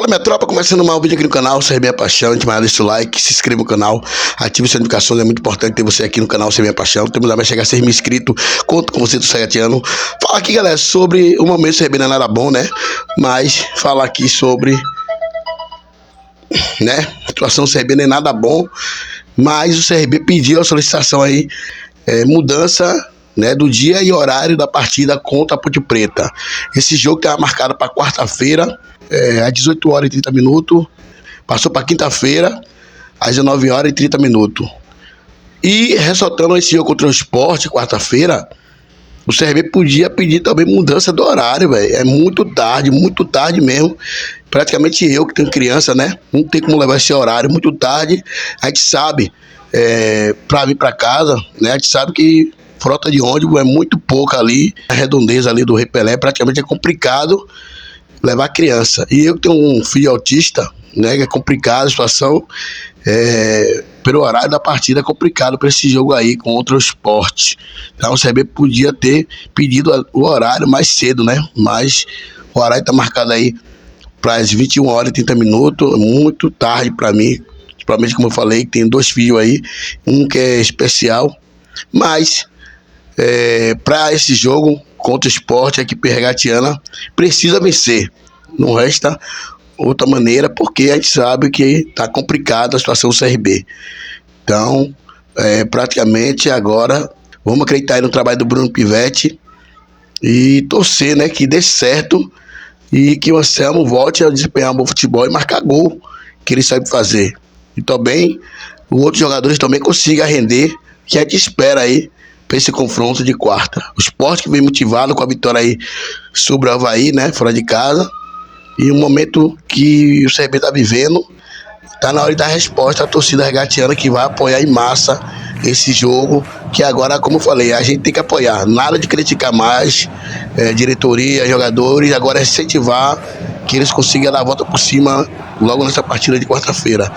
minha tropa, começando mais um vídeo aqui no canal, CRB é Paixão, gente mais deixa o like, se inscreva no canal, ative as notificações, é muito importante ter você aqui no canal CRB é Paixão, temos a meta chegar a 6 mil inscritos, conto com você do Sayatiano. Fala aqui, galera, sobre o momento do CRB não é nada bom, né, mas falar aqui sobre, né, a situação do CRB não é nada bom, mas o CRB pediu a solicitação aí, mudança, né, do dia e horário da partida contra a Ponte Preta. Esse jogo estava marcado para quarta-feira, às 18 horas e 30 minutos, passou para quinta-feira, às 19 horas e 30 minutos. E ressaltando esse jogo contra o Sport, quarta-feira, o CRB podia pedir também mudança do horário, velho. É muito tarde mesmo. Praticamente eu que tenho criança, né, não tem como levar esse horário, muito tarde. A gente sabe, para vir para casa, né, a gente sabe que frota de ônibus é muito pouca ali, a redondeza ali do Rei Pelé, praticamente é complicado levar criança. E eu que tenho um filho autista, né, que é complicado a situação, pelo horário da partida é complicado para esse jogo aí contra o Sport. Então o CRB podia ter pedido o horário mais cedo, né, mas o horário está marcado aí para as 21 horas e 30 minutos, muito tarde para mim, principalmente como eu falei, que tem 2 filhos aí, um que é especial, mas para esse jogo contra o Sport, a equipe regatiana precisa vencer. Não resta outra maneira, porque a gente sabe que está complicada a situação do CRB. Então, praticamente agora, vamos acreditar aí no trabalho do Bruno Pivetti e torcer, né, que dê certo e que o Anselmo volte a desempenhar um bom futebol e marcar gol, que ele sabe fazer. E também, os outros jogadores também consigam render, que a gente espera aí para esse confronto de quarta. O Sport que vem motivado com a vitória aí sobre o Avaí, né, fora de casa, e o momento que o CRB está vivendo, está na hora de dar resposta à torcida regatiana que vai apoiar em massa esse jogo, que agora, como eu falei, a gente tem que apoiar, nada de criticar mais, diretoria, jogadores, agora é incentivar que eles consigam dar a volta por cima logo nessa partida de quarta-feira.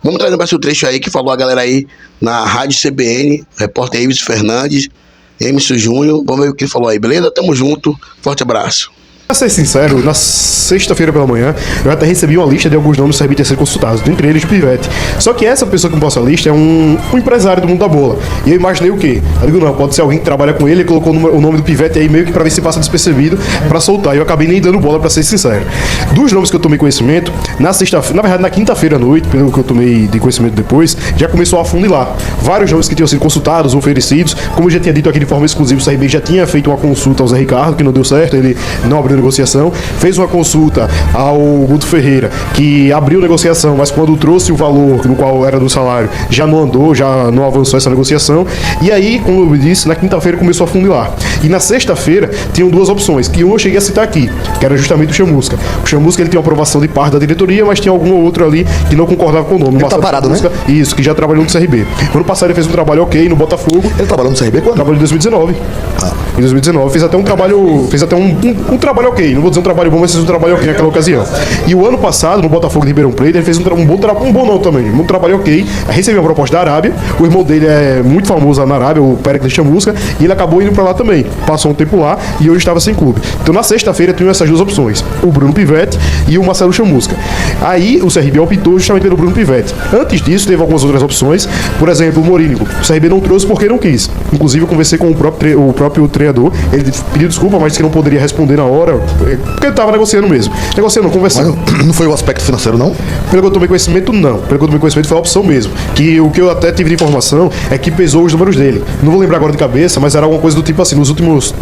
Vamos trazer mais um trecho aí que falou a galera aí na Rádio CBN, repórter Emerson Fernandes, Emerson Júnior. Vamos ver o que ele falou aí, beleza? Tamo junto, forte abraço. Pra ser sincero, na sexta-feira pela manhã, eu até recebi uma lista de alguns nomes que ser consultados, dentre eles o Pivetti. Só que essa pessoa que me passou a lista é um empresário do mundo da bola. E eu imaginei o quê? Eu digo, não, pode ser alguém que trabalha com ele e colocou o nome do Pivetti aí meio que pra ver se passa despercebido pra soltar. E eu acabei nem dando bola, pra ser sincero. Dos nomes que eu tomei conhecimento, na sexta-feira, na verdade na quinta-feira à noite, pelo que eu tomei de conhecimento depois, já começou a afunilar. Vários nomes que tinham sido consultados, oferecidos. Como eu já tinha dito aqui de forma exclusiva, o CRB já tinha feito uma consulta ao Zé Ricardo, que não deu certo, ele não abriu negociação, fez uma consulta ao Guto Ferreira, que abriu negociação, mas quando trouxe o valor no qual era do salário, já não andou, já não avançou essa negociação, e aí, como eu disse, na quinta-feira começou a funilar. E na sexta-feira tinham 2 opções, que eu cheguei a citar aqui, que era justamente o Chamusca. O Chamusca, ele tem uma aprovação de parte da diretoria, mas tinha algum outro ali que não concordava com o nome. Ele tá parado, Chamusca, né? Isso, que já trabalhou no CRB. No ano passado ele fez um trabalho ok no Botafogo. Ele trabalhou no CRB quando? Trabalhou em 2019. Em 2019 fez até um trabalho, um trabalho ok, não vou dizer um trabalho bom, mas fez um trabalho ok naquela ocasião. E o ano passado, no Botafogo de Ribeirão Preto, ele fez um bom não também, um trabalho ok, recebeu uma proposta da Arábia, o irmão dele é muito famoso lá na Arábia, o Péricles Chamusca, e ele acabou indo pra lá também, passou um tempo lá e hoje estava sem clube. Então na sexta-feira tinham essas 2 opções, o Bruno Pivetti e o Marcelo Chamusca. Aí o CRB optou justamente pelo Bruno Pivetti. Antes disso teve algumas outras opções, por exemplo, o Morínigo. O CRB não trouxe porque não quis. Inclusive eu conversei com o próprio treinador, ele pediu desculpa, mas disse que não poderia responder na hora, porque ele estava negociando mesmo. Negociando, conversando. Mas não foi o aspecto financeiro, não? Pelo que eu tomei conhecimento, não. Pelo que eu tomei conhecimento, foi a opção mesmo. Que o que eu até tive de informação é que pesou os números dele. Não vou lembrar agora de cabeça, mas era alguma coisa do tipo assim, nos últimos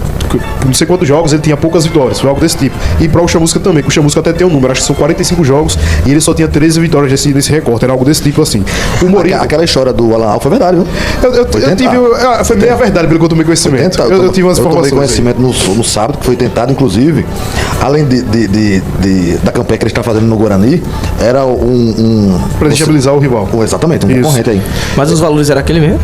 não sei quantos jogos, ele tinha poucas vitórias, foi algo desse tipo. E para o Chamusca também, que o Chamusca até tem um número, acho que são 45 jogos, e ele só tinha 13 vitórias nesse recorte, era algo desse tipo assim. O Mourinho... Aquela história do Alan Alfa é verdade, viu? Eu tive... Foi meio a verdade, pelo que eu tomei conhecimento. Eu tive umas informações. Eu tomei conhecimento no sábado, que foi tentado, inclusive, além da campanha que ele está fazendo no Guarani, era para desestabilizar o rival. Exatamente, um concorrente aí. Mas os valores eram aquele mesmo?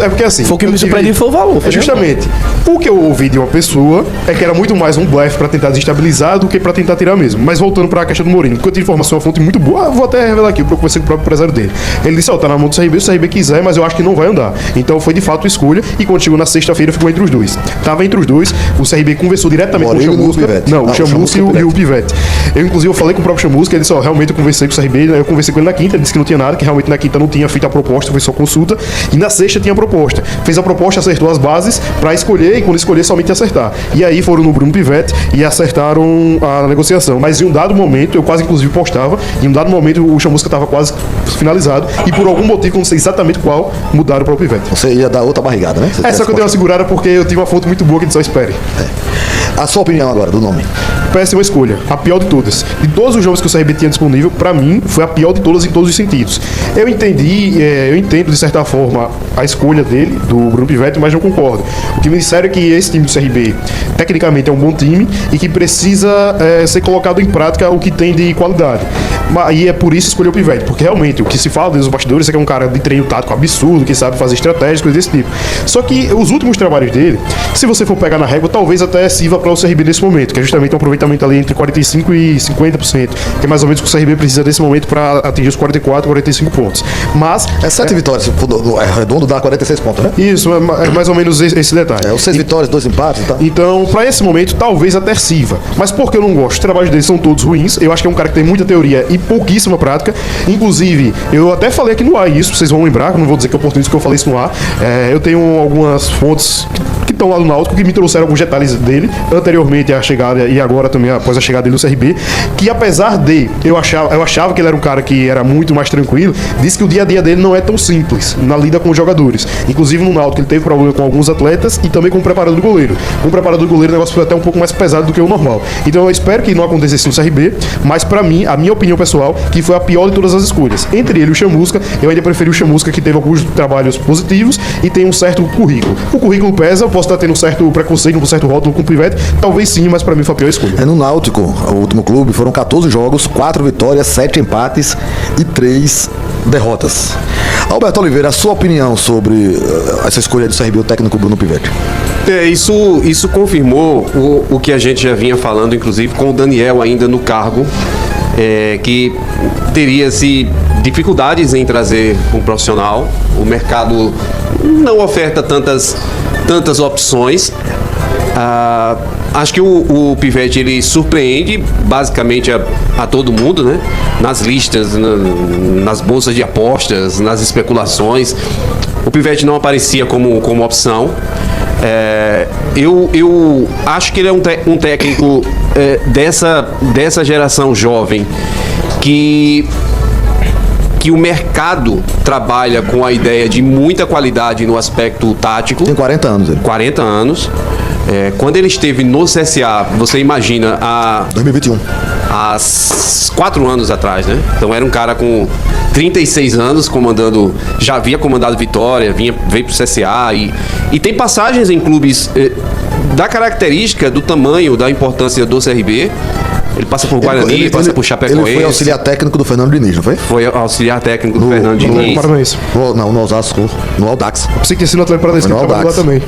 Porque assim... Foi o que me surpreendeu, foi o valor. Justamente. O que eu ouvi de uma pessoa é que era muito mais um blefe pra tentar desestabilizar do que pra tentar tirar mesmo. Mas voltando pra questão do Mourinho, porque eu tive informação, uma fonte muito boa, vou até revelar aqui, eu conversei com o próprio empresário dele. Ele disse, tá na mão do CRB, se o CRB quiser, mas eu acho que não vai andar. Então foi de fato escolha, e quando chegou na sexta-feira ficou entre os dois. Tava entre os dois, o CRB conversou diretamente com o Chamusca. O Chamusca e o Pivete. Eu, inclusive, eu falei com o próprio Chamusca, ele disse, realmente eu conversei com o CRB, eu conversei com ele na quinta, ele disse que não tinha nada, que realmente na quinta não tinha feito a proposta, foi só consulta, e na sexta tinha a proposta. Fez a proposta, acertou as bases pra escolher, e quando escolher somente acertar. E aí foram no Bruno Pivete e acertaram a negociação. Mas em um dado momento, eu quase inclusive postava, em um dado momento o Chamusca estava quase finalizado, e por algum motivo, não sei exatamente qual, mudaram para o Pivete. Você ia dar outra barrigada, né? Só que eu dei uma segurada porque eu tive uma fonte muito boa que a gente só espere. A sua opinião agora do nome? Péssima escolha, a pior de todas. De todos os jogos que o CRB tinha disponível, pra mim, foi a pior de todas em todos os sentidos. Eu entendo de certa forma a escolha dele, do Bruno Pivete, mas não concordo. O que me disseram é que esse time do CRB, tecnicamente, é um bom time e que precisa ser colocado em prática o que tem de qualidade. E é por isso que escolheu o Pivete, porque realmente o que se fala dos bastidores é que é um cara de treino tático absurdo, que sabe fazer estratégias, coisas desse tipo. Só que os últimos trabalhos dele, se você for pegar na régua, talvez até sirva para o CRB nesse momento, que é justamente um aproveitamento ali entre 45% e 50%, que é mais ou menos o que o CRB precisa nesse momento para atingir os 44, 45 pontos. Mas... É 7 vitórias, se for redondo dá 46 pontos, né? Isso, é mais ou menos esse detalhe. Os 6 vitórias, 2 empates e tal. Então, para esse momento, talvez até sirva. Mas por que eu não gosto? Os trabalhos dele são todos ruins. Eu acho que é um cara que tem muita teoria e pouquíssima prática. Inclusive, eu até falei aqui no ar isso, vocês vão lembrar, não vou dizer que é oportunismo que eu falei isso no ar. Eu tenho algumas fontes que estão lá no Náutico que me trouxeram alguns detalhes dele, anteriormente à chegada e agora também após a chegada dele no CRB, que apesar de eu achava que ele era um cara que era muito mais tranquilo, disse que o dia a dia dele não é tão simples na lida com os jogadores. Inclusive no Náutico ele teve problema com alguns atletas e também com o preparador do goleiro. Com o preparador do goleiro o negócio foi até um pouco mais pesado do que o normal. Então eu espero que não acontecesse no CRB, mas pra mim, a minha opinião pessoal, que foi a pior de todas as escolhas. Entre ele e o Chamusca, eu ainda preferi o Chamusca, que teve alguns trabalhos positivos e tem um certo currículo. O currículo pesa, eu posso estar tendo um certo preconceito, um certo rótulo com o Pivete, talvez sim, mas pra mim foi a pior escolha. No Náutico, o último clube, foram 14 jogos, 4 vitórias, 7 empates e 3 derrotas. Alberto Oliveira, a sua opinião sobre essa escolha do CRB, o técnico Bruno Pivete? Isso confirmou o que a gente já vinha falando, inclusive com o Daniel ainda no cargo, que teria-se dificuldades em trazer um profissional. O mercado não oferta tantas opções. Acho que o Pivete ele surpreende basicamente a todo mundo, né? Nas listas, nas bolsas de apostas, nas especulações. O Pivete não aparecia como opção. Eu acho que ele é um técnico dessa geração jovem que o mercado trabalha com a ideia de muita qualidade no aspecto tático. Tem 40 anos ele. 40 anos. Quando ele esteve no CSA, você imagina 2021. Há 4 anos atrás, né? Então era um cara com 36 anos comandando, já havia comandado Vitória, veio pro CSA e tem passagens em clubes da característica, do tamanho, da importância do CRB. Ele passa por Guarani, passa por Chapecoense. Ele foi auxiliar técnico do Fernando Diniz, não foi? Foi auxiliar técnico do Fernando Diniz. No Osasco, no Audax. Eu pensei que tinha sido no Atlético Paranaense, que trabalhou lá também.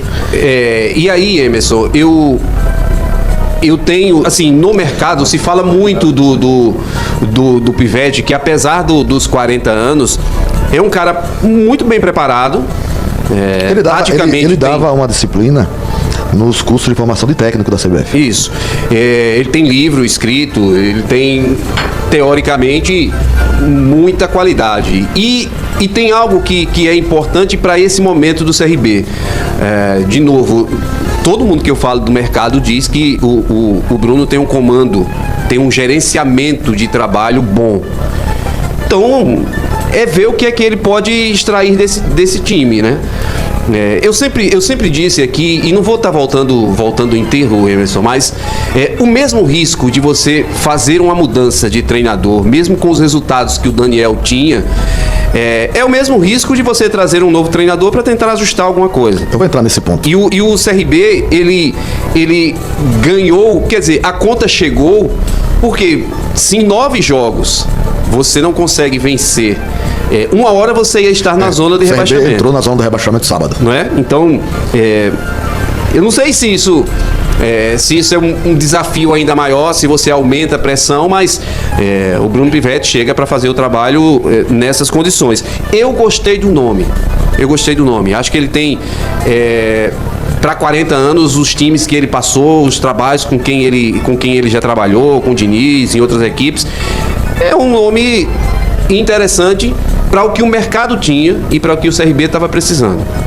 E aí, Emerson, eu tenho, assim, no mercado se fala muito do Pivete, que apesar dos 40 anos, é um cara muito bem preparado. Ele dava uma disciplina nos cursos de formação de técnico da CBF. Isso. Ele tem livro escrito, ele tem, teoricamente, muita qualidade. E tem algo que é importante para esse momento do CRB. De novo, todo mundo que eu falo do mercado diz que o Bruno tem um comando, tem um gerenciamento de trabalho bom. Então, ver o que é que ele pode extrair desse time, né? Eu sempre disse aqui, e não vou estar voltando inteiro, Emerson, mas o mesmo risco de você fazer uma mudança de treinador, mesmo com os resultados que o Daniel tinha, é o mesmo risco de você trazer um novo treinador para tentar ajustar alguma coisa. Eu vou entrar nesse ponto. E o CRB, ele ganhou, quer dizer, a conta chegou, porque se em 9 jogos você não consegue vencer, uma hora você ia estar na zona de rebaixamento. Entrou na zona do rebaixamento sábado. Não é? Então, Eu não sei se isso é um desafio ainda maior, se você aumenta a pressão, mas o Bruno Pivetti chega para fazer o trabalho nessas condições. Eu gostei do nome. Acho que ele tem, para 40 anos, os times que ele passou, os trabalhos com quem ele já trabalhou, com o Diniz, em outras equipes. É um nome interessante para o que o mercado tinha e para o que o CRB estava precisando.